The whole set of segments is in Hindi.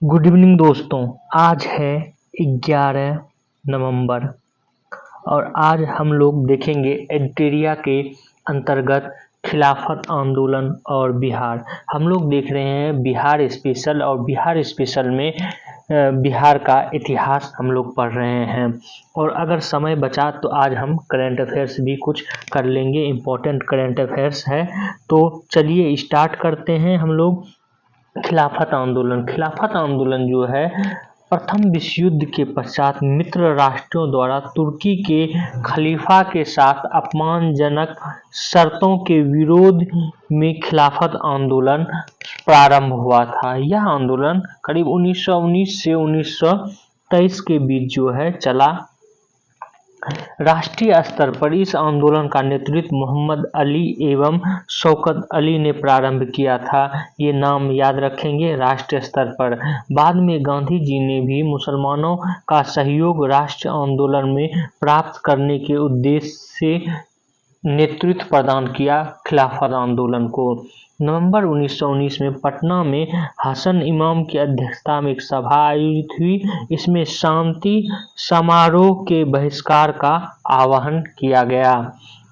गुड इवनिंग दोस्तों। आज है 11 नवंबर और आज हम लोग देखेंगे एडिटोरिया के अंतर्गत खिलाफत आंदोलन और बिहार। हम लोग देख रहे हैं बिहार स्पेशल और बिहार स्पेशल में बिहार का इतिहास हम लोग पढ़ रहे हैं और अगर समय बचा तो आज हम करंट अफेयर्स भी कुछ कर लेंगे। इम्पोर्टेंट करंट अफेयर्स है तो चलिए स्टार्ट करते हैं हम लोग। खिलाफत आंदोलन जो है प्रथम विश्व युद्ध के पश्चात मित्र राष्ट्रों द्वारा तुर्की के खलीफा के साथ अपमानजनक शर्तों के विरोध में खिलाफत आंदोलन प्रारंभ हुआ था। यह आंदोलन करीब 1919 से 1923 के बीच जो है चला। राष्ट्रीय स्तर पर इस आंदोलन का नेतृत्व मोहम्मद अली एवं शौकत अली ने प्रारंभ किया था। ये नाम याद रखेंगे राष्ट्रीय स्तर पर। बाद में गांधी जी ने भी मुसलमानों का सहयोग राष्ट्रीय आंदोलन में प्राप्त करने के उद्देश्य से नेतृत्व प्रदान किया खिलाफत आंदोलन को। नवंबर 1919 में पटना में हसन इमाम की अध्यक्षता में एक सभा आयोजित हुई। इसमें शांति समारोह के बहिष्कार का आह्वान किया गया।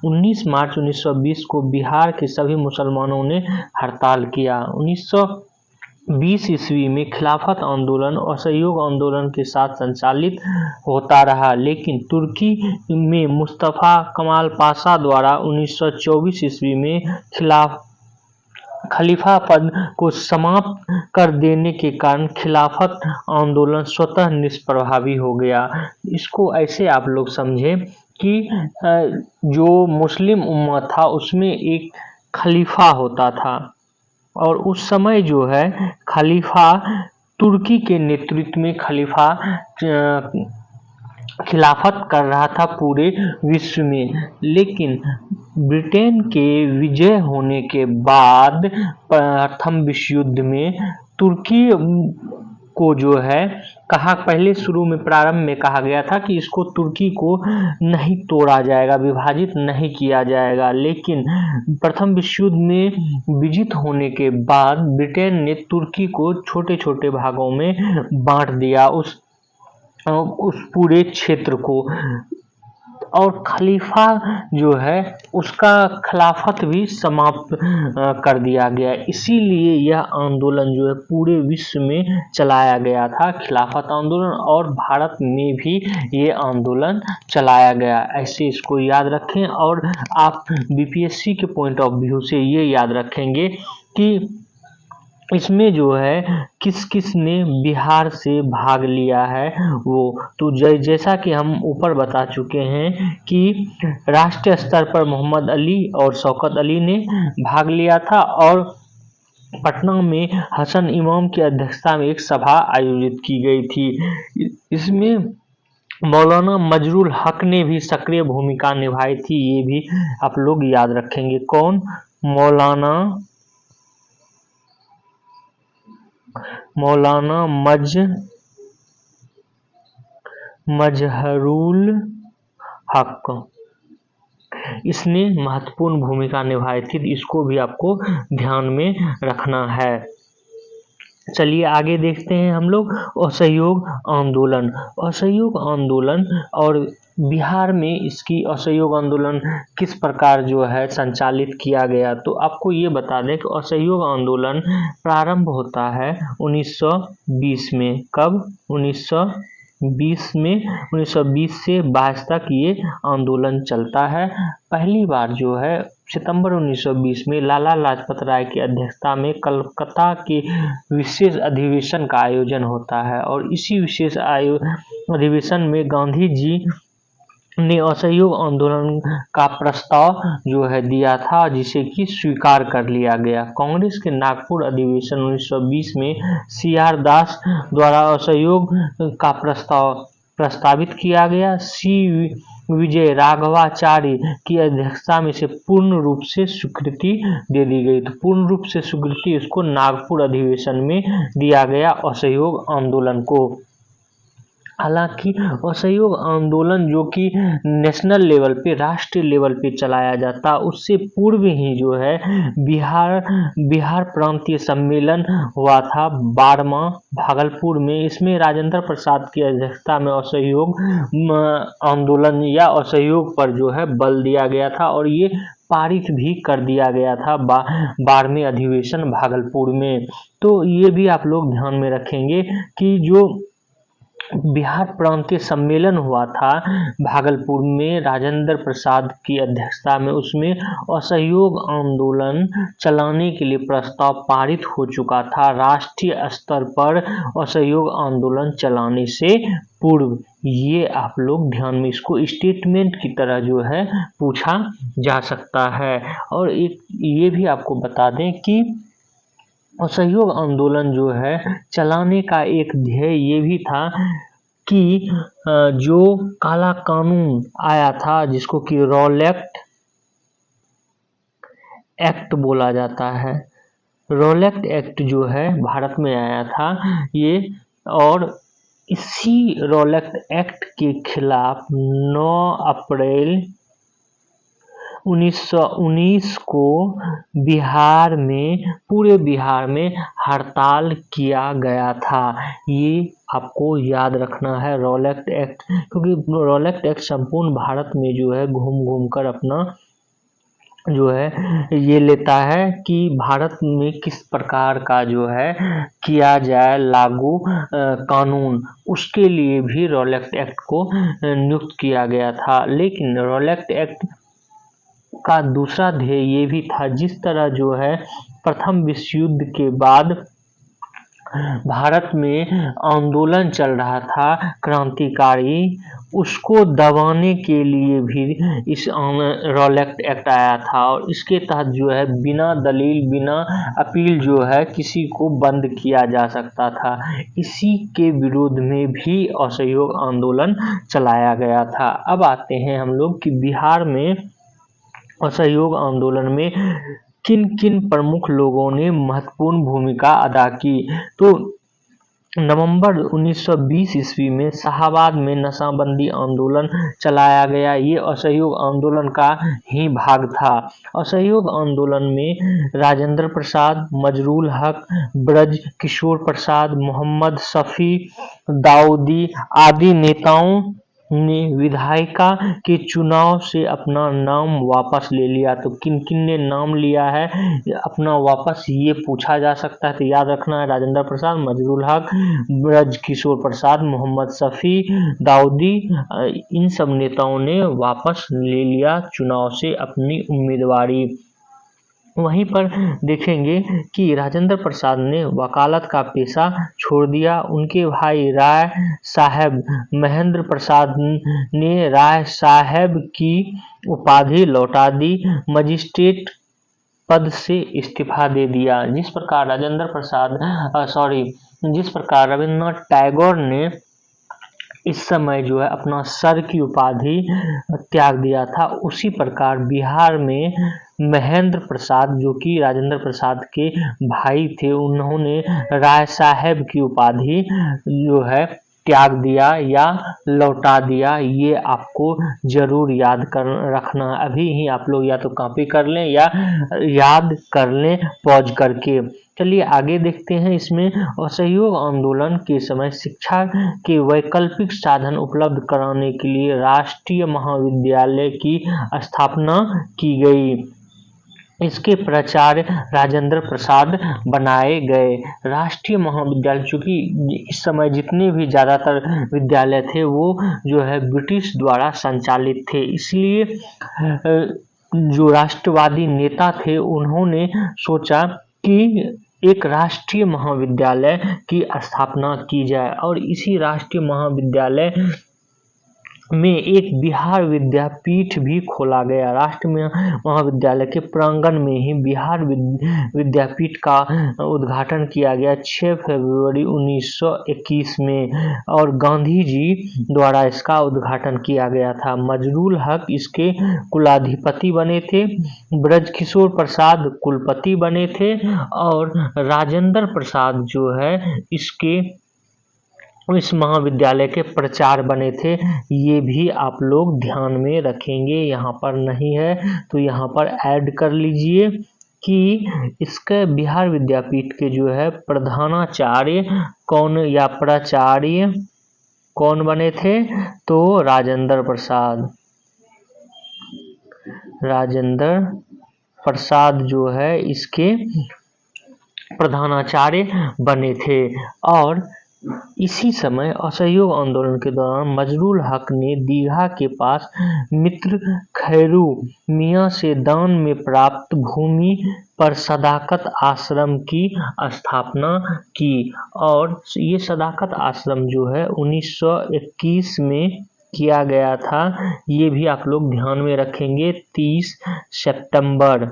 19 मार्च 1920 को बिहार के सभी मुसलमानों ने हड़ताल किया। 1920 ईस्वी में खिलाफत आंदोलन असहयोग आंदोलन के साथ संचालित होता रहा, लेकिन तुर्की में मुस्तफा कमाल पाशा द्वारा 1924 ईस्वी में खलीफा पद को समाप्त कर देने के कारण खिलाफत आंदोलन स्वतः निष्प्रभावी हो गया। इसको ऐसे आप लोग समझें कि जो मुस्लिम उम्मा था उसमें एक खलीफा होता था और उस समय जो है खलीफा तुर्की के नेतृत्व में खलीफा खिलाफत कर रहा था पूरे विश्व में। लेकिन ब्रिटेन के विजय होने के बाद प्रथम विश्व युद्ध में तुर्की को जो है कहा, पहले शुरू में प्रारंभ में कहा गया था कि इसको तुर्की को नहीं तोड़ा जाएगा, विभाजित नहीं किया जाएगा, लेकिन प्रथम विश्व युद्ध में विजित होने के बाद ब्रिटेन ने तुर्की को छोटे छोटे भागों में बांट दिया उस पूरे क्षेत्र को, और खलीफा जो है उसका खिलाफत भी समाप्त कर दिया गया। इसीलिए यह आंदोलन जो है पूरे विश्व में चलाया गया था, खिलाफत आंदोलन, और भारत में भी ये आंदोलन चलाया गया। ऐसे इसको याद रखें और आप बीपीएससी के पॉइंट ऑफ व्यू से ये याद रखेंगे कि इसमें जो है किस किस ने बिहार से भाग लिया है वो तो जैसा कि हम ऊपर बता चुके हैं कि राष्ट्रीय स्तर पर मोहम्मद अली और शौकत अली ने भाग लिया था और पटना में हसन इमाम की अध्यक्षता में एक सभा आयोजित की गई थी। इसमें मौलाना मजरुल हक ने भी सक्रिय भूमिका निभाई थी, ये भी आप लोग याद रखेंगे। कौन? मौलाना मजहरुल हक, इसने महत्वपूर्ण भूमिका निभाई थी, इसको भी आपको ध्यान में रखना है। चलिए आगे देखते हैं हम लोग असहयोग आंदोलन और बिहार में इसकी असहयोग आंदोलन किस प्रकार जो है संचालित किया गया। तो आपको ये बता दें कि असहयोग आंदोलन प्रारंभ होता है 1920 में। कब? 1920 में। 1920 से 22 तक ये आंदोलन चलता है। पहली बार जो है सितंबर 1920 में लाला लाजपत राय की अध्यक्षता में कलकत्ता के विशेष अधिवेशन का आयोजन होता है और इसी विशेष अधिवेशन में गांधी जी ने असहयोग आंदोलन का प्रस्ताव जो है दिया था, जिसे कि स्वीकार कर लिया गया। कांग्रेस के नागपुर अधिवेशन 1920 में सीआर दास द्वारा असहयोग का प्रस्तावित किया गया। सी विजय राघवाचार्य की अध्यक्षता में से पूर्ण रूप से स्वीकृति दे दी गई। तो पूर्ण रूप से स्वीकृति इसको नागपुर अधिवेशन में दिया गया असहयोग आंदोलन को। हालांकि असहयोग आंदोलन जो कि नेशनल लेवल पे, राष्ट्रीय लेवल पे चलाया जाता, उससे पूर्व ही जो है बिहार प्रांतीय सम्मेलन हुआ था 12वां भागलपुर में। इसमें राजेंद्र प्रसाद की अध्यक्षता में असहयोग आंदोलन या असहयोग पर जो है बल दिया गया था और ये पारित भी कर दिया गया था 12वें अधिवेशन भागलपुर में। तो ये भी आप लोग ध्यान में रखेंगे कि जो बिहार प्रांतीय सम्मेलन हुआ था भागलपुर में राजेंद्र प्रसाद की अध्यक्षता में, उसमें असहयोग आंदोलन चलाने के लिए प्रस्ताव पारित हो चुका था राष्ट्रीय स्तर पर असहयोग आंदोलन चलाने से पूर्व। ये आप लोग ध्यान में, इसको स्टेटमेंट की तरह जो है पूछा जा सकता है। और एक ये भी आपको बता दें कि असहयोग आंदोलन जो है चलाने का एक ध्येय ये भी था कि जो काला कानून आया था जिसको कि रॉलेट एक्ट बोला जाता है, रॉलेट एक्ट जो है भारत में आया था ये, और इसी रॉलेट एक्ट के खिलाफ 9 अप्रैल 1919 को बिहार में, पूरे बिहार में हड़ताल किया गया था। ये आपको याद रखना है रॉलेट एक्ट, क्योंकि रॉलेट एक्ट संपूर्ण भारत में जो है घूम घूम कर अपना जो है ये लेता है कि भारत में किस प्रकार का जो है किया जाए लागू कानून, उसके लिए भी रॉलेट एक्ट को नियुक्त किया गया था। लेकिन रॉलेट एक्ट का दूसरा ध्येय ये भी था, जिस तरह जो है प्रथम विश्व युद्ध के बाद भारत में आंदोलन चल रहा था क्रांतिकारी, उसको दबाने के लिए भी इस रॉलेट एक्ट आया था और इसके तहत जो है बिना दलील, बिना अपील जो है किसी को बंद किया जा सकता था। इसी के विरोध में भी असहयोग आंदोलन चलाया गया था। अब आते हैं हम लोग कि बिहार में असहयोग आंदोलन में किन किन प्रमुख लोगों ने महत्वपूर्ण भूमिका अदा की। तो नवंबर 1920 ईस्वी में शाहाबाद में नशाबंदी आंदोलन चलाया गया। ये असहयोग आंदोलन का ही भाग था। असहयोग आंदोलन में राजेंद्र प्रसाद, मजरूल हक, ब्रज किशोर प्रसाद, मोहम्मद शफी, दाऊदी आदि नेताओं ने विधायिका के चुनाव से अपना नाम वापस ले लिया। तो किन किन ने नाम लिया है अपना वापस, ये पूछा जा सकता है, तो याद रखना है राजेंद्र प्रसाद, मजरूल हक, ब्रज किशोर प्रसाद, मोहम्मद शफी, दाऊदी, इन सब नेताओं ने वापस ले लिया चुनाव से अपनी उम्मीदवारी। वहीं पर देखेंगे कि राजेंद्र प्रसाद ने वकालत का पेशा छोड़ दिया। उनके भाई राय साहब महेंद्र प्रसाद ने राय साहब की उपाधि लौटा दी, मजिस्ट्रेट पद से इस्तीफा दे दिया। जिस प्रकार जिस प्रकार रविन्द्रनाथ टैगोर ने इस समय जो है अपना सर की उपाधि त्याग दिया था, उसी प्रकार बिहार में महेंद्र प्रसाद जो कि राजेंद्र प्रसाद के भाई थे, उन्होंने राय साहब की उपाधि जो है त्याग दिया या लौटा दिया। ये आपको जरूर याद कर रखना। अभी ही आप लोग या तो कॉपी कर लें या याद कर लें पॉज करके। चलिए आगे देखते हैं। इसमें असहयोग आंदोलन के समय शिक्षा के वैकल्पिक साधन उपलब्ध कराने के लिए राष्ट्रीय महाविद्यालय की स्थापना की गई। इसके प्राचार्य राजेंद्र प्रसाद बनाए गए। राष्ट्रीय महाविद्यालय, चूंकि इस समय जितने भी ज़्यादातर विद्यालय थे वो जो है ब्रिटिश द्वारा संचालित थे, इसलिए जो राष्ट्रवादी नेता थे उन्होंने सोचा कि एक राष्ट्रीय महाविद्यालय की स्थापना की जाए और इसी राष्ट्रीय महाविद्यालय में एक बिहार विद्यापीठ भी खोला गया। राष्ट्रीय महाविद्यालय के प्रांगण में ही बिहार विद्यापीठ का उद्घाटन किया गया 6 फरवरी 1921 में और गांधी जी द्वारा इसका उद्घाटन किया गया था। मजरूल हक इसके कुलाधिपति बने थे, ब्रज किशोर प्रसाद कुलपति बने थे और राजेंद्र प्रसाद जो है इसके इस महाविद्यालय के प्राचार्य बने थे। ये भी आप लोग ध्यान में रखेंगे, यहाँ पर नहीं है तो यहाँ पर ऐड कर लीजिए कि इसके बिहार विद्यापीठ के जो है प्रधानाचार्य कौन या प्राचार्य कौन बने थे, तो राजेंद्र प्रसाद जो है इसके प्रधानाचार्य बने थे। और इसी समय असहयोग आंदोलन के दौरान मजरूल हक ने दीघा के पास मित्र खैरू मियां से दान में प्राप्त भूमि पर सदाकत आश्रम की स्थापना की। और ये सदाकत आश्रम जो है 1921 में किया गया था। ये भी आप लोग ध्यान में रखेंगे। 30 सितंबर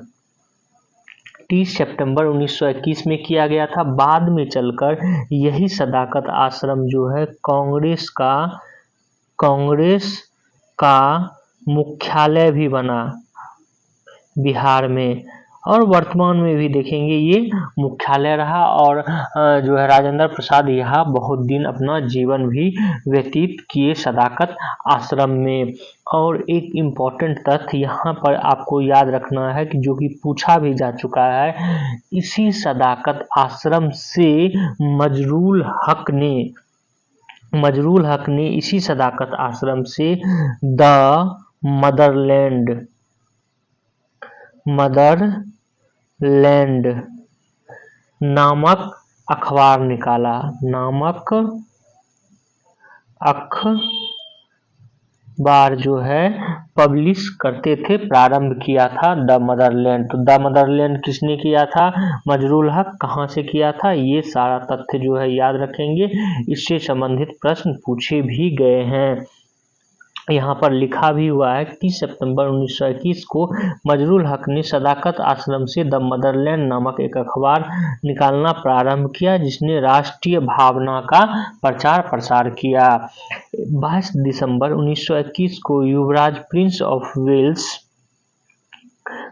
1921 में किया गया था। बाद में चलकर यही सदाकत आश्रम जो है कांग्रेस का मुख्यालय भी बना बिहार में, और वर्तमान में भी देखेंगे ये मुख्यालय रहा। और जो है राजेंद्र प्रसाद यहाँ बहुत दिन अपना जीवन भी व्यतीत किए सदाकत आश्रम में। और एक इम्पॉर्टेंट तथ्य यहाँ पर आपको याद रखना है कि जो कि पूछा भी जा चुका है, इसी सदाकत आश्रम से मजरूल हक ने इसी सदाकत आश्रम से द मदरलैंड नामक अखबार निकाला। अखबार जो है पब्लिश करते थे, प्रारंभ किया था द मदरलैंड। तो द मदरलैंड किसने किया था? मजरूल हक। कहाँ से किया था? ये सारा तथ्य जो है याद रखेंगे। इससे संबंधित प्रश्न पूछे भी गए हैं। यहाँ पर लिखा भी हुआ है 30 सितंबर 1921 को मजरूल हक ने सदाकत आश्रम से द मदरलैंड नामक एक अखबार निकालना प्रारंभ किया, जिसने राष्ट्रीय भावना का प्रचार प्रसार किया। 22 दिसंबर 1921 को युवराज प्रिंस ऑफ वेल्स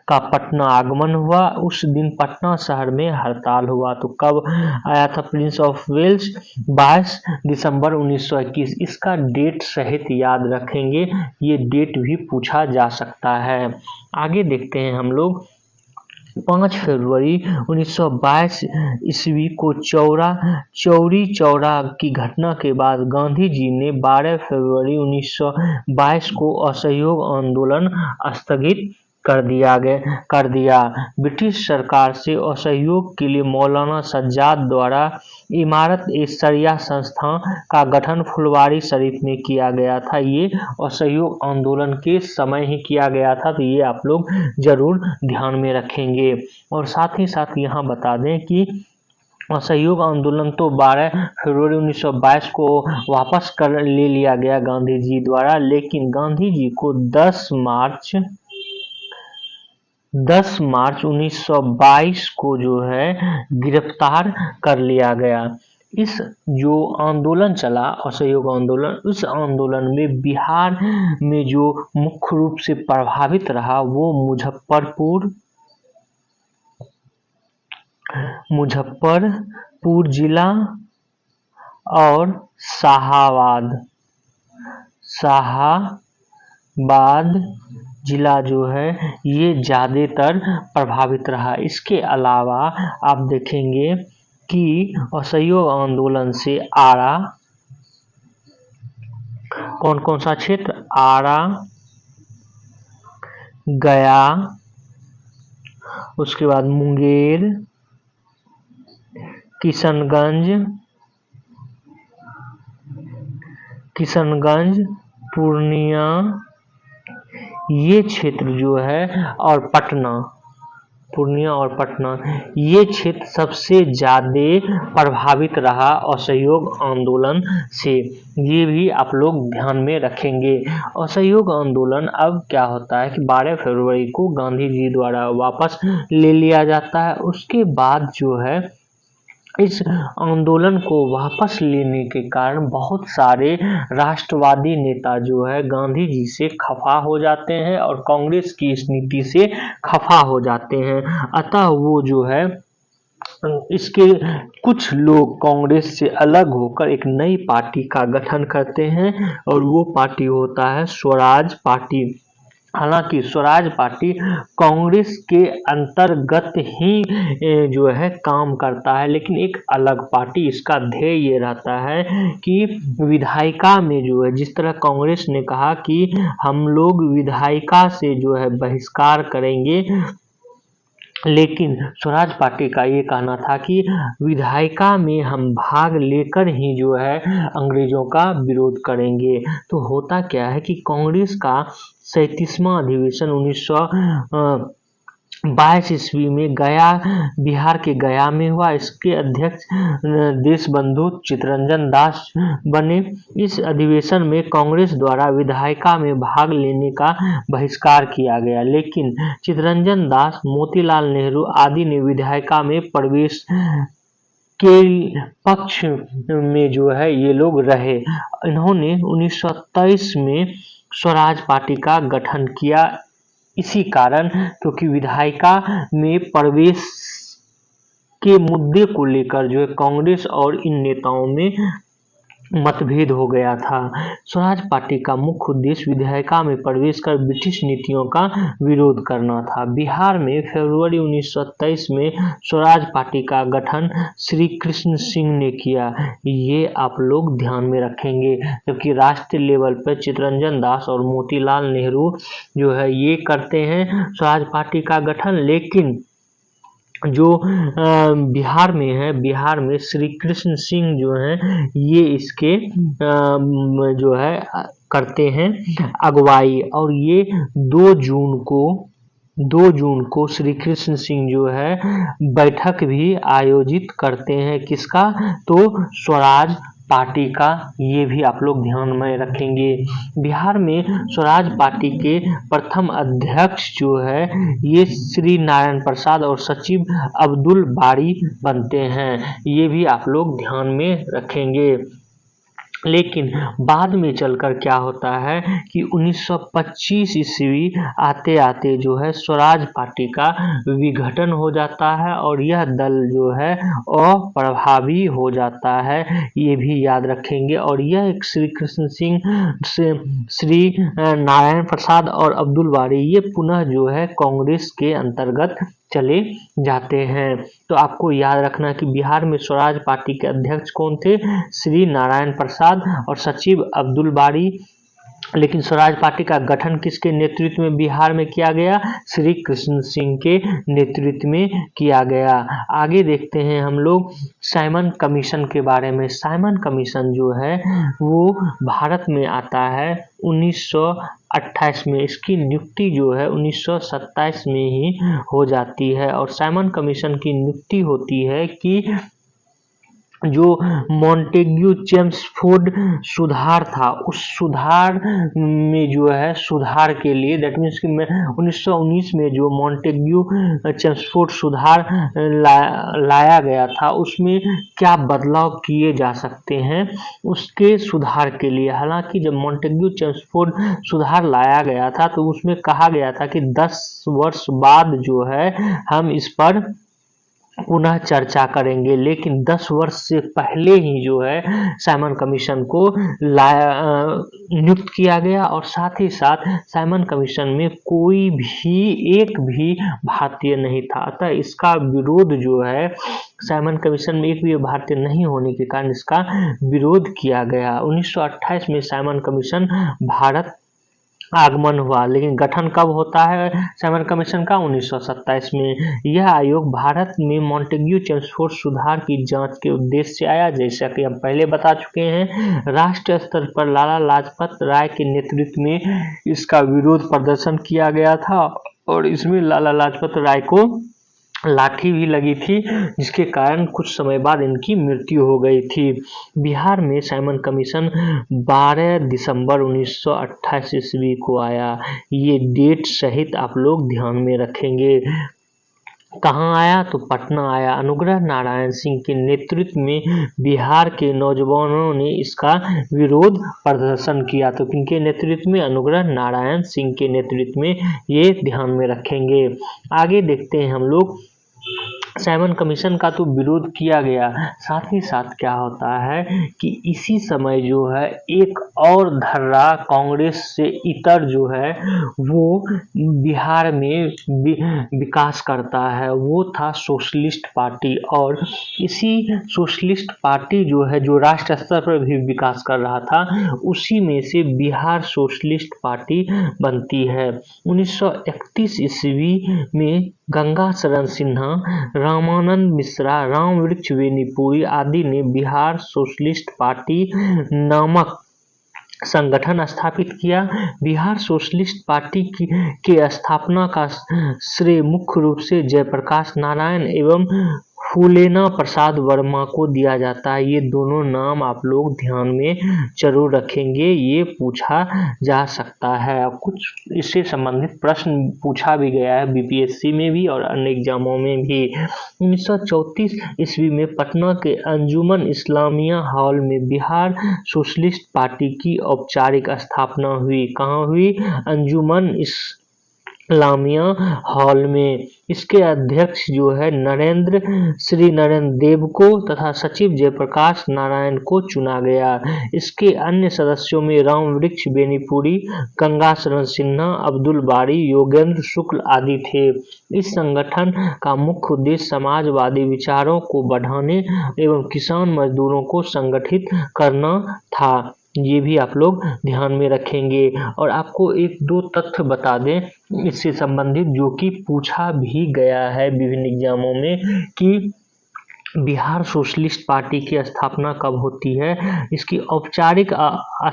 का पटना आगमन हुआ। उस दिन पटना शहर में हड़ताल हुआ। तो कब आया था प्रिंस ऑफ वेल्स? 22 दिसंबर 1921। इसका डेट सहित याद रखेंगे, ये डेट भी पूछा जा सकता है। आगे देखते हैं हम लोग। 5 फरवरी 1922 ईस्वी को चौरी चौरा की घटना के बाद गांधी जी ने 12 फरवरी 1922 को असहयोग आंदोलन स्थगित कर दिया। ब्रिटिश सरकार से असहयोग के लिए मौलाना सज्जाद द्वारा इमारत ए शरिया संस्था का गठन फुलवारी शरीफ में किया गया था। ये असहयोग आंदोलन के समय ही किया गया था, तो ये आप लोग जरूर ध्यान में रखेंगे। और साथ ही साथ यहाँ बता दें कि असहयोग आंदोलन तो 12 फरवरी 1922 को वापस कर ले लिया गया गांधी जी द्वारा, लेकिन गांधी जी को 10 मार्च 1922 को जो है गिरफ्तार कर लिया गया। इस जो आंदोलन चला असहयोग आंदोलन, उस आंदोलन में बिहार में जो मुख्य रूप से प्रभावित रहा वो मुजफ्फरपुर जिला और शाहाबाद जिला जो है ये ज्यादातर प्रभावित रहा। इसके अलावा आप देखेंगे कि असहयोग आंदोलन से आरा, कौन कौन सा क्षेत्र? आरा, गया, उसके बाद मुंगेर, किशनगंज, पूर्णिया, ये क्षेत्र जो है, और पूर्णिया और पटना, ये क्षेत्र सबसे ज्यादा प्रभावित रहा असहयोग आंदोलन से। ये भी आप लोग ध्यान में रखेंगे। असहयोग आंदोलन अब क्या होता है कि 12 फरवरी को गांधी जी द्वारा वापस ले लिया जाता है। उसके बाद जो है इस आंदोलन को वापस लेने के कारण बहुत सारे राष्ट्रवादी नेता जो है गांधी जी से खफा हो जाते हैं और कांग्रेस की इस नीति से खफा हो जाते हैं। अतः वो जो है इसके कुछ लोग कांग्रेस से अलग होकर एक नई पार्टी का गठन करते हैं और वो पार्टी होता है स्वराज पार्टी। हालांकि स्वराज पार्टी कांग्रेस के अंतर्गत ही जो है काम करता है, लेकिन एक अलग पार्टी। इसका ध्येय ये रहता है कि विधायिका में जो है, जिस तरह कांग्रेस ने कहा कि हम लोग विधायिका से जो है बहिष्कार करेंगे, लेकिन स्वराज पार्टी का ये कहना था कि विधायिका में हम भाग लेकर ही जो है अंग्रेजों का विरोध करेंगे। तो होता क्या है कि कांग्रेस का 37वां अधिवेशन 1922 ईस्वी में गया, बिहार के गया में हुआ। इसके अध्यक्ष देशबंधु चित्तरंजन दास बने। इस अधिवेशन में कांग्रेस द्वारा विधायिका में भाग लेने का बहिष्कार किया गया, लेकिन चित्तरंजन दास, मोतीलाल नेहरू आदि ने विधायिका में प्रवेश के पक्ष में जो है ये लोग रहे। इन्होंने 1923 में स्वराज पार्टी का गठन किया, इसी कारण क्योंकि विधायिका में प्रवेश के मुद्दे को लेकर जो है कांग्रेस और इन नेताओं में मतभेद हो गया था। स्वराज पार्टी का मुख्य उद्देश्य विधायिका में प्रवेश कर ब्रिटिश नीतियों का विरोध करना था। बिहार में फरवरी 1923 में स्वराज पार्टी का गठन श्री कृष्ण सिंह ने किया, ये आप लोग ध्यान में रखेंगे। जबकि राष्ट्रीय लेवल पर चित्तरंजन दास और मोतीलाल नेहरू जो है ये करते हैं स्वराज पार्टी का गठन, लेकिन जो बिहार में है, बिहार में श्री कृष्ण सिंह जो हैं ये इसके जो है करते हैं अगुवाई। और ये 2 जून को श्री कृष्ण सिंह जो है बैठक भी आयोजित करते हैं। किसका? तो स्वराज पार्टी का। ये भी आप लोग ध्यान में रखेंगे। बिहार में स्वराज पार्टी के प्रथम अध्यक्ष जो है ये श्री नारायण प्रसाद और सचिव अब्दुल बारी बनते हैं, ये भी आप लोग ध्यान में रखेंगे। लेकिन बाद में चलकर क्या होता है कि 1925 ईस्वी आते आते जो है स्वराज पार्टी का विघटन हो जाता है और यह दल जो है अप्रभावी हो जाता है, ये भी याद रखेंगे। और यह एक श्री कृष्ण सिंह, श्री नारायण प्रसाद और अब्दुल बारी ये पुनः जो है कांग्रेस के अंतर्गत चले जाते हैं। तो आपको याद रखना कि बिहार में स्वराज पार्टी के अध्यक्ष कौन थे? श्री नारायण प्रसाद और सचिव अब्दुल बारी। लेकिन स्वराज पार्टी का गठन किसके नेतृत्व में बिहार में किया गया? श्री कृष्ण सिंह के नेतृत्व में किया गया। आगे देखते हैं हम लोग साइमन कमीशन के बारे में। साइमन कमीशन जो है वो भारत में आता है 1928 में। इसकी नियुक्ति जो है 1927 में ही हो जाती है। और साइमन कमीशन की नियुक्ति होती है कि जो मॉन्टेग्यू चेम्सफोर्ड सुधार था, उस सुधार में जो है सुधार के लिए, दैट मीन्स कि 1919 में जो मॉन्टेग्यू चेम्सफोर्ड सुधार लाया गया था, उसमें क्या बदलाव किए जा सकते हैं उसके सुधार के लिए। हालांकि जब मॉन्टेग्यू चेम्सफोर्ड सुधार लाया गया था तो उसमें कहा गया था कि 10 वर्ष बाद जो है हम इस पर पुनः चर्चा करेंगे, लेकिन 10 वर्ष से पहले ही जो है साइमन कमीशन को नियुक्त किया गया। और साथ ही साथ साइमन कमीशन में कोई भी एक भी भारतीय नहीं था, अतः इसका विरोध जो है साइमन कमीशन में एक भी भारतीय नहीं होने के कारण इसका विरोध किया गया। 1928 में साइमन कमीशन भारत आगमन हुआ, लेकिन गठन कब होता है साइमन कमीशन का? 1927 में। यह आयोग भारत में मॉन्टेग्यू चेम्सफोर्ड सुधार की जांच के उद्देश्य से आया। जैसा कि हम पहले बता चुके हैं, राष्ट्रीय स्तर पर लाला लाजपत राय के नेतृत्व में इसका विरोध प्रदर्शन किया गया था और इसमें लाला लाजपत राय को लाठी भी लगी थी, जिसके कारण कुछ समय बाद इनकी मृत्यु हो गई थी। बिहार में साइमन कमीशन 12 दिसंबर 1928 ईस्वी को आया। ये डेट सहित आप लोग ध्यान में रखेंगे। कहाँ आया? तो पटना आया। अनुग्रह नारायण सिंह के नेतृत्व में बिहार के नौजवानों ने इसका विरोध प्रदर्शन किया। तो किनके नेतृत्व में? अनुग्रह नारायण सिंह के नेतृत्व में, ये ध्यान में रखेंगे। आगे देखते हैं हम लोग साइमन कमीशन का तो विरोध किया गया। साथ ही साथ क्या होता है कि इसी समय जो है एक और धर्रा कांग्रेस से इतर जो है वो बिहार में विकास करता है, वो था सोशलिस्ट पार्टी। और इसी सोशलिस्ट पार्टी जो है, जो राष्ट्र स्तर पर भी विकास कर रहा था, उसी में से बिहार सोशलिस्ट पार्टी बनती है। 1931 ईस्वी में गंगा शरण सिन्हा, रामानंद मिश्रा, रामवृक्ष बेनीपुरी आदि ने बिहार सोशलिस्ट पार्टी नामक संगठन स्थापित किया। बिहार सोशलिस्ट पार्टी के स्थापना का श्रेय मुख्य रूप से जयप्रकाश नारायण एवं फूलेना प्रसाद वर्मा को दिया जाता है। ये दोनों नाम आप लोग ध्यान में जरूर रखेंगे, ये पूछा जा सकता है। कुछ इससे संबंधित प्रश्न पूछा भी गया है बीपीएससी में भी और अन्य एग्जामों में भी। 1934 ईस्वी में पटना के अंजुमन इस्लामिया हॉल में बिहार सोशलिस्ट पार्टी की औपचारिक स्थापना हुई। कहाँ हुई? अंजुमन इस्लामिया हॉल में। इसके अध्यक्ष जो है श्री नरेंद्र देव को तथा सचिव जयप्रकाश नारायण को चुना गया। इसके अन्य सदस्यों में रामवृक्ष बेनीपुरी, गंगा शरण सिन्हा, अब्दुल बारी, योगेंद्र शुक्ल आदि थे। इस संगठन का मुख्य उद्देश्य समाजवादी विचारों को बढ़ाने एवं किसान मजदूरों को संगठित करना था। ये भी आप लोग ध्यान में रखेंगे। और आपको एक दो तथ्य बता दें इससे संबंधित, जो कि पूछा भी गया है विभिन्न एग्जामों में, कि बिहार सोशलिस्ट पार्टी की स्थापना कब होती है। इसकी औपचारिक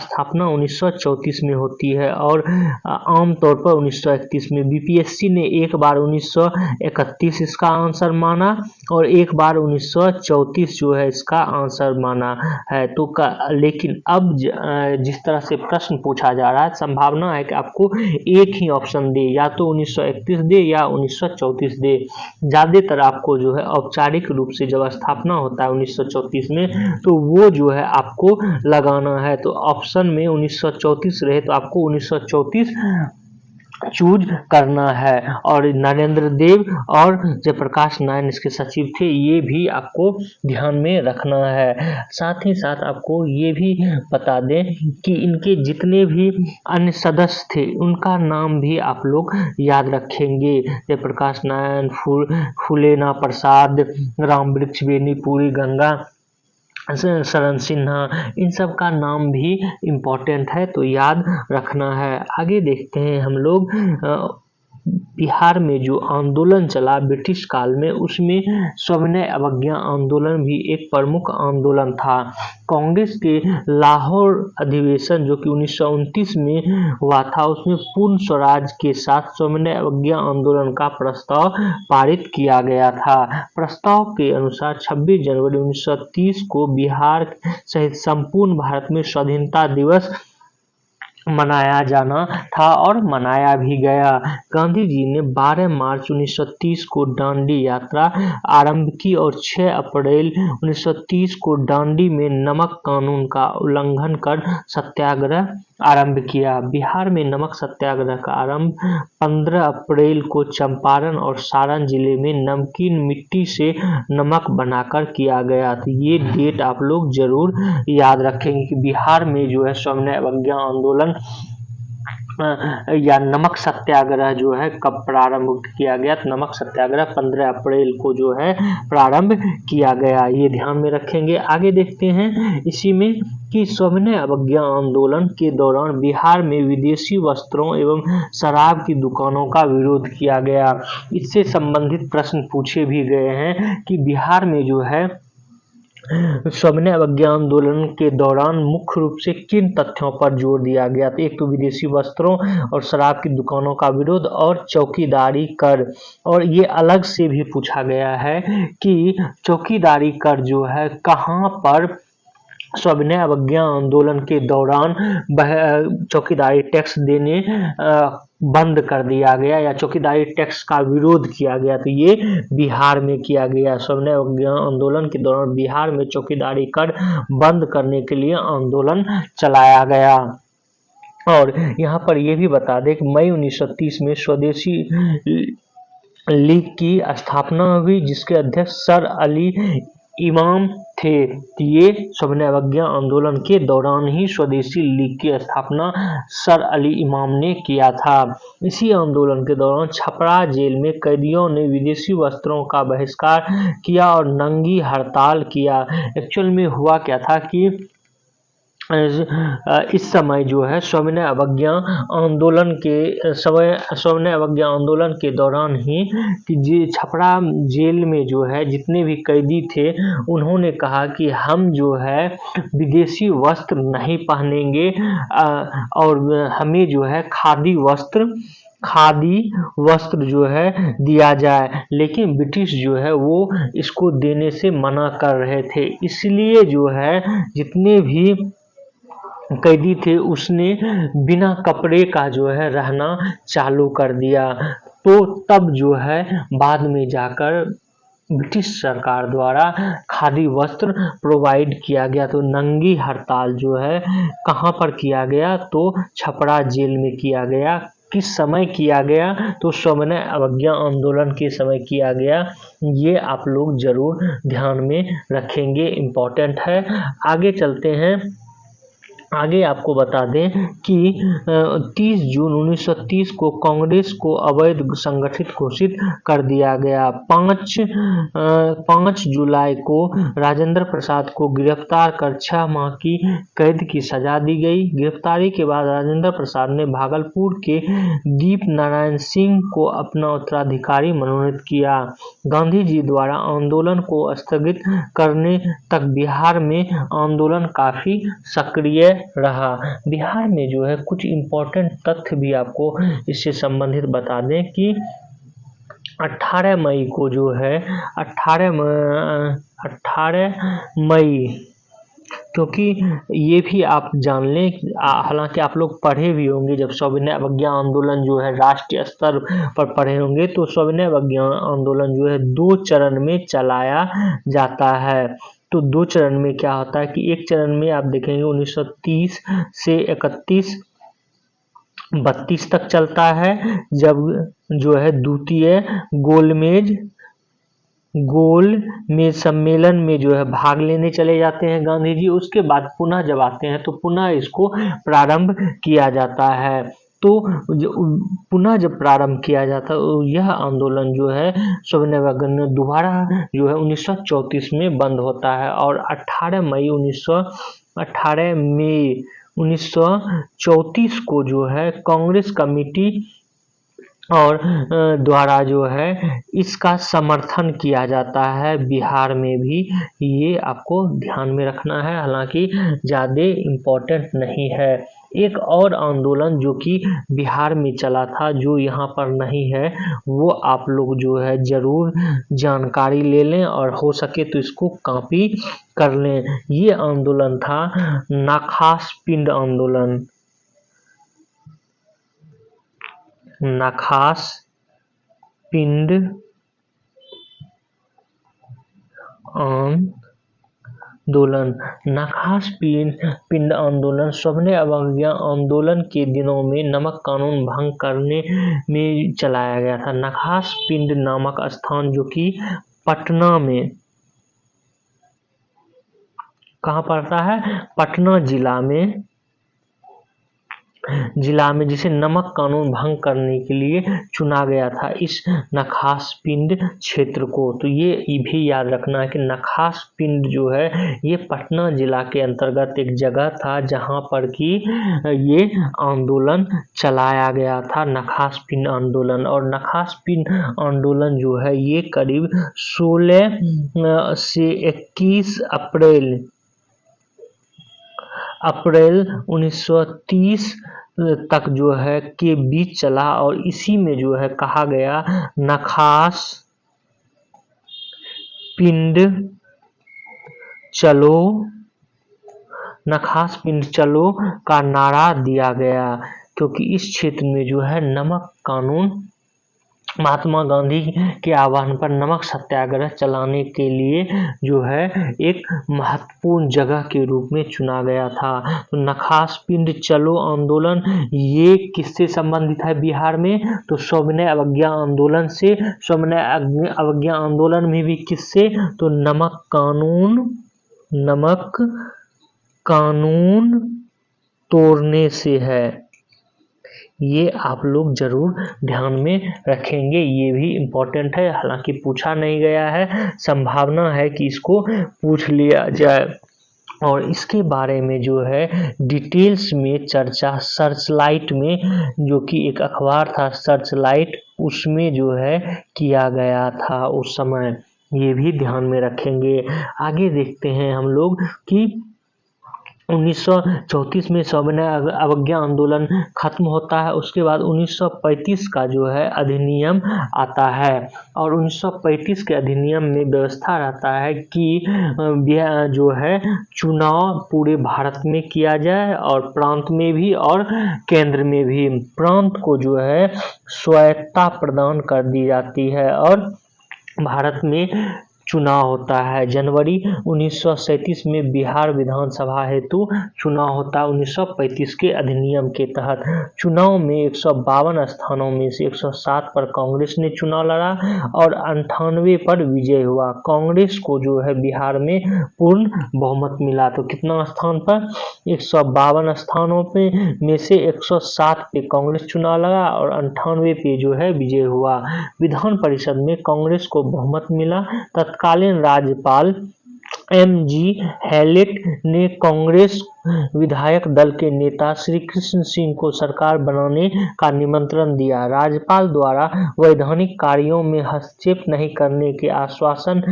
स्थापना 1934 में होती है और आमतौर पर 1931 में। बीपीएससी ने एक बार 1931 इसका आंसर माना और एक बार 1934 जो है इसका आंसर माना है। तो लेकिन अब जिस तरह से प्रश्न पूछा जा रहा है, संभावना है कि आपको एक ही ऑप्शन दे, या तो 1931 दे या 1934 दे। ज्यादातर आपको जो है औपचारिक रूप से जब स्थापना होता है 1934 में, तो वो जो है आपको लगाना है। तो ऑप्शन में 1934 रहे तो आपको 1934 चूज करना है। और नरेंद्र देव और जयप्रकाश नारायण इसके सचिव थे, ये भी आपको ध्यान में रखना है। साथ ही साथ आपको ये भी बता दें कि इनके जितने भी अन्य सदस्य थे उनका नाम भी आप लोग याद रखेंगे। जयप्रकाश नारायण, फूलेना प्रसाद, रामवृक्ष बेनीपुरी, गंगा शरण सिन्हा, इन सब का नाम भी इम्पोर्टेंट है, तो याद रखना है। आगे देखते हैं हम लोग बिहार में जो आंदोलन चला ब्रिटिश काल में, उसमें सविनय अवज्ञा आंदोलन भी एक प्रमुख आंदोलन था। कांग्रेस के लाहौर अधिवेशन जो कि 1929 में हुआ था, उसमें पूर्ण स्वराज के साथ सविनय अवज्ञा आंदोलन का प्रस्ताव पारित किया गया था। प्रस्ताव के अनुसार 26 जनवरी 1930 को बिहार सहित संपूर्ण भारत में स्वाधीनता दिवस मनाया जाना था और मनाया भी गया। गांधी जी ने 12 मार्च 1930 को दांडी यात्रा आरंभ की और 6 अप्रैल 1930 को दांडी में नमक कानून का उल्लंघन कर सत्याग्रह आरंभ किया। बिहार में नमक सत्याग्रह का आरंभ 15 अप्रैल को चंपारण और सारण जिले में नमकीन मिट्टी से नमक बनाकर किया गया। तो ये डेट आप लोग जरूर याद रखेंगे कि बिहार में जो है सविनय अवज्ञा आंदोलन या नमक सत्याग्रह जो है कब प्रारंभ किया गया। तो नमक सत्याग्रह 15 अप्रैल को जो है प्रारंभ किया गया, ये ध्यान में रखेंगे। आगे देखते हैं इसी में कि सविनय अवज्ञा आंदोलन के दौरान बिहार में विदेशी वस्त्रों एवं शराब की दुकानों का विरोध किया गया। इससे संबंधित प्रश्न पूछे भी गए हैं कि बिहार में जो है सविनय अवज्ञा आंदोलन के दौरान मुख्य रूप से किन तथ्यों पर जोर दिया गया। तो एक तो विदेशी वस्त्रों और शराब की दुकानों का विरोध और चौकीदारी कर। और ये अलग से भी पूछा गया है कि चौकीदारी कर जो है कहाँ पर सविनय अवज्ञा आंदोलन के दौरान चौकीदारी टैक्स देने बंद कर दिया गया या चौकीदारी टैक्स का विरोध किया गया। तो ये बिहार में किया गया। सविनय अवज्ञा आंदोलन के दौरान बिहार में चौकीदारी कर बंद करने के लिए आंदोलन चलाया गया। और यहाँ पर यह भी बता दें कि मई 1930 में स्वदेशी लीग की स्थापना हुई, जिसके अध्यक्ष सर अली इमाम थे। ये सविनय अवज्ञा आंदोलन के दौरान ही स्वदेशी लीग की स्थापना सर अली इमाम ने किया था। इसी आंदोलन के दौरान छपरा जेल में कैदियों ने विदेशी वस्त्रों का बहिष्कार किया और नंगी हड़ताल किया। एक्चुअल में हुआ क्या था कि इस समय जो है सविनय अवज्ञा आंदोलन के दौरान ही कि छपरा जेल में जो है जितने भी कैदी थे, उन्होंने कहा कि हम जो है विदेशी वस्त्र नहीं पहनेंगे और हमें जो है खादी वस्त्र जो है दिया जाए, लेकिन ब्रिटिश जो है वो इसको देने से मना कर रहे थे। इसलिए जो है जितने भी कैदी थे उसने बिना कपड़े का जो है रहना चालू कर दिया। तो तब जो है बाद में जाकर ब्रिटिश सरकार द्वारा खादी वस्त्र प्रोवाइड किया गया। तो नंगी हड़ताल जो है कहाँ पर किया गया, तो छपरा जेल में किया गया। किस समय किया गया, तो सविनय अवज्ञा आंदोलन के समय किया गया। ये आप लोग जरूर ध्यान में रखेंगे, इम्पोर्टेंट है। आगे चलते हैं। आगे आपको बता दें कि 30 जून 1930 को कांग्रेस को अवैध संगठित घोषित कर दिया गया। 5 जुलाई को राजेंद्र प्रसाद को गिरफ्तार कर 6 माह की कैद की सजा दी गई। गिरफ्तारी के बाद राजेंद्र प्रसाद ने भागलपुर के दीप नारायण सिंह को अपना उत्तराधिकारी मनोनीत किया। गांधी जी द्वारा आंदोलन को स्थगित करने तक बिहार में आंदोलन काफी सक्रिय रहा। बिहार में जो है कुछ इम्पोर्टेंट तथ्य भी आपको इससे संबंधित बता दें कि 18 मई को जो है 18 मई, क्योंकि ये भी आप जान लें, हालांकि आप लोग पढ़े भी होंगे, जब सविनय अवज्ञा आंदोलन जो है राष्ट्रीय स्तर पर पढ़े होंगे, तो सविनय अवज्ञा आंदोलन जो है 2 चरण में चलाया जाता है। तो 2 चरण में क्या होता है कि एक चरण में आप देखेंगे 1930 से 32 तक चलता है, जब जो है द्वितीय गोलमेज सम्मेलन में जो है भाग लेने चले जाते हैं गांधी जी। उसके बाद पुनः जब आते हैं तो पुनः इसको प्रारंभ किया जाता है। तो पुनः जब प्रारंभ किया जाता है तो यह आंदोलन जो है सविनय अवज्ञा दोबारा जो है 1934 में बंद होता है और 18 मई 1934 को जो है कांग्रेस कमेटी और द्वारा जो है इसका समर्थन किया जाता है बिहार में भी। ये आपको ध्यान में रखना है, हालांकि ज़्यादा इम्पोर्टेंट नहीं है। एक और आंदोलन जो कि बिहार में चला था, जो यहाँ पर नहीं है, वो आप लोग जो है ज़रूर जानकारी ले लें और हो सके तो इसको कॉपी कर लें। ये आंदोलन था नाखास पिंड आंदोलन। नाखास पिंड आंदोलन। नाखास पिंड आंदोलन सविनय अवज्ञा आंदोलन के दिनों में नमक कानून भंग करने में चलाया गया था। नाखास पिंड नामक स्थान जो कि पटना में कहाँ पड़ता है, पटना जिला में जिसे नमक कानून भंग करने के लिए चुना गया था, इस नखास पिंड क्षेत्र को। तो ये भी याद रखना है कि नखास पिंड जो है ये पटना जिला के अंतर्गत एक जगह था जहां पर कि ये आंदोलन चलाया गया था, नखास पिंड आंदोलन। और नखास पिंड आंदोलन जो है ये करीब 16 से 21 अप्रैल 1930 तक जो है के बीच चला और इसी में जो है कहा गया नखास पिंड चलो का नारा दिया गया, क्योंकि इस क्षेत्र में जो है नमक कानून महात्मा गांधी के आह्वान पर नमक सत्याग्रह चलाने के लिए जो है एक महत्वपूर्ण जगह के रूप में चुना गया था। तो नखास पिंड चलो आंदोलन ये किससे संबंधित है बिहार में? तो सविनय अवज्ञा आंदोलन से। सविनय अवज्ञा आंदोलन में भी किससे? तो नमक कानून तोड़ने से है। ये आप लोग जरूर ध्यान में रखेंगे, ये भी इम्पोर्टेंट है, हालांकि पूछा नहीं गया है, संभावना है कि इसको पूछ लिया जाए। और इसके बारे में जो है डिटेल्स में चर्चा सर्चलाइट में, जो कि एक अखबार था सर्चलाइट, उसमें जो है किया गया था उस समय, ये भी ध्यान में रखेंगे। आगे देखते हैं हम लोग कि 1934 में सविनय अवज्ञा आंदोलन खत्म होता है। उसके बाद 1935 का जो है अधिनियम आता है और 1935 के अधिनियम में व्यवस्था रहता है कि जो है चुनाव पूरे भारत में किया जाए और प्रांत में भी और केंद्र में भी। प्रांत को जो है स्वायत्तता प्रदान कर दी जाती है और भारत में चुनाव होता है। जनवरी 1937 में बिहार विधानसभा हेतु चुनाव होता है 1935 के अधिनियम के तहत। चुनाव में 152 स्थानों में से 107 पर कांग्रेस ने चुनाव लड़ा और 98 पर विजय हुआ। कांग्रेस को जो है बिहार में पूर्ण बहुमत मिला। तो कितना स्थान पर? 152 स्थानों पे में से 107 पे कांग्रेस चुनाव लड़ा और 98 पे जो है विजय हुआ। विधान परिषद में कांग्रेस को बहुमत मिला। तत्कालीन राज्यपाल MG हैलेट ने कांग्रेस विधायक दल के नेता श्री कृष्ण सिंह को सरकार बनाने का निमंत्रण दिया। राज्यपाल द्वारा वैधानिक कार्यों में हस्तक्षेप नहीं करने के आश्वासन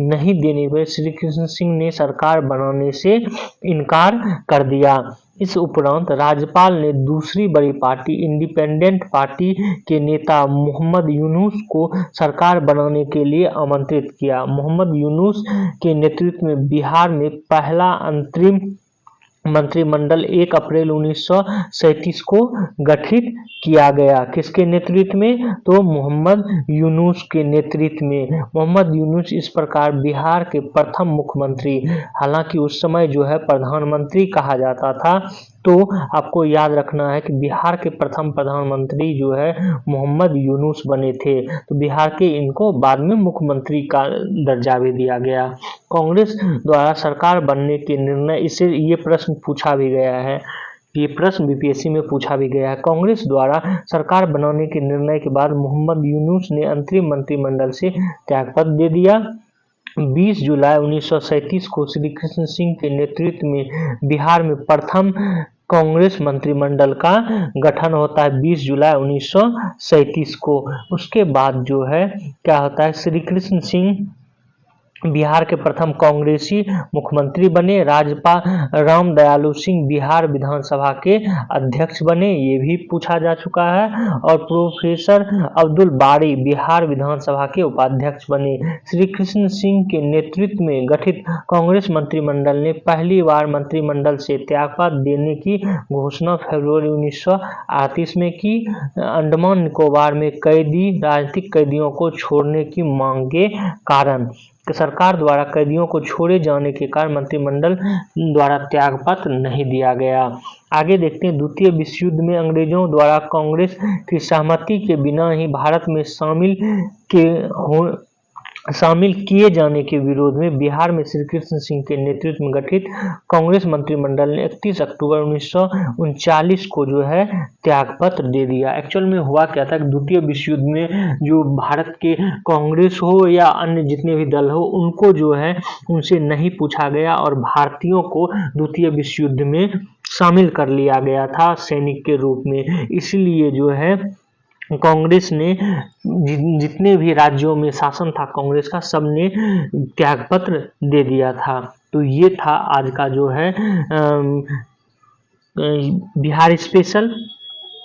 नहीं देने पर श्री कृष्ण सिंह ने सरकार बनाने से इनकार कर दिया। इस उपरांत राज्यपाल ने दूसरी बड़ी पार्टी इंडिपेंडेंट पार्टी के नेता मोहम्मद यूनुस को सरकार बनाने के लिए आमंत्रित किया। मोहम्मद यूनुस के नेतृत्व में बिहार में पहला अंतरिम मंत्रिमंडल 1 अप्रैल 1937 को गठित किया गया। किसके नेतृत्व में? तो मोहम्मद यूनुस के नेतृत्व में। मोहम्मद यूनुस इस प्रकार बिहार के प्रथम मुख्यमंत्री, हालांकि उस समय जो है प्रधानमंत्री कहा जाता था, तो आपको याद रखना है कि बिहार के प्रथम प्रधानमंत्री जो है मोहम्मद यूनुस बने थे। तो बिहार के इनको बाद में मुख्यमंत्री का दर्जा भी दिया गया। कांग्रेस द्वारा सरकार बनने के निर्णय, इससे ये प्रश्न पूछा भी गया है, ये प्रश्न बीपीएससी में पूछा भी गया है। कांग्रेस द्वारा सरकार बनाने के निर्णय के बाद मोहम्मद यूनुस ने अंतरिम मंत्रिमंडल से त्यागपत्र दे दिया। 20 जुलाई 1937 को श्री कृष्ण सिंह के नेतृत्व में बिहार में प्रथम कांग्रेस मंत्रिमंडल का गठन होता है 20 जुलाई 1937 को। उसके बाद जो है क्या होता है, श्री कृष्ण सिंह बिहार के प्रथम कांग्रेसी मुख्यमंत्री बने। राज्यपाल राम दयालु सिंह बिहार विधानसभा के अध्यक्ष बने, ये भी पूछा जा चुका है। और प्रोफेसर अब्दुल बारी बिहार विधानसभा के उपाध्यक्ष बने। श्री कृष्ण सिंह के नेतृत्व में गठित कांग्रेस मंत्रिमंडल ने पहली बार मंत्रिमंडल से त्यागपत्र देने की घोषणा फरवरी 1938 में की। अंडमान निकोबार में कैदी राजनीतिक कैदियों को छोड़ने की मांग के कारण सरकार द्वारा कैदियों को छोड़े जाने के कारण मंत्रिमंडल द्वारा त्यागपत्र नहीं दिया गया। आगे देखते हैं, द्वितीय विश्व युद्ध में अंग्रेजों द्वारा कांग्रेस की सहमति के बिना ही भारत में शामिल किए जाने के विरोध में बिहार में श्री कृष्ण सिंह के नेतृत्व में गठित कांग्रेस मंत्रिमंडल ने 31 अक्टूबर 1939 को जो है त्यागपत्र दे दिया। एक्चुअल में हुआ क्या था कि द्वितीय विश्व युद्ध में जो भारत के कांग्रेस हो या अन्य जितने भी दल हो, उनको जो है उनसे नहीं पूछा गया और भारतीयों को द्वितीय विश्व युद्ध में शामिल कर लिया गया था सैनिक के रूप में। इसलिए जो है कांग्रेस ने जितने भी राज्यों में शासन था कांग्रेस का, सबने त्यागपत्र दे दिया था। तो ये था आज का जो है बिहार स्पेशल।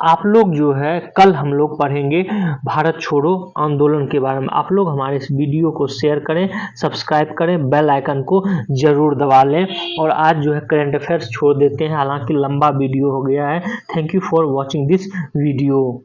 आप लोग जो है कल हम लोग पढ़ेंगे भारत छोड़ो आंदोलन के बारे में। आप लोग हमारे इस वीडियो को शेयर करें, सब्सक्राइब करें, बेल आइकन को जरूर दबा लें। और आज जो है करंट अफेयर्स छोड़ देते हैं, हालांकि लंबा वीडियो हो गया है। Thank you for watching this video.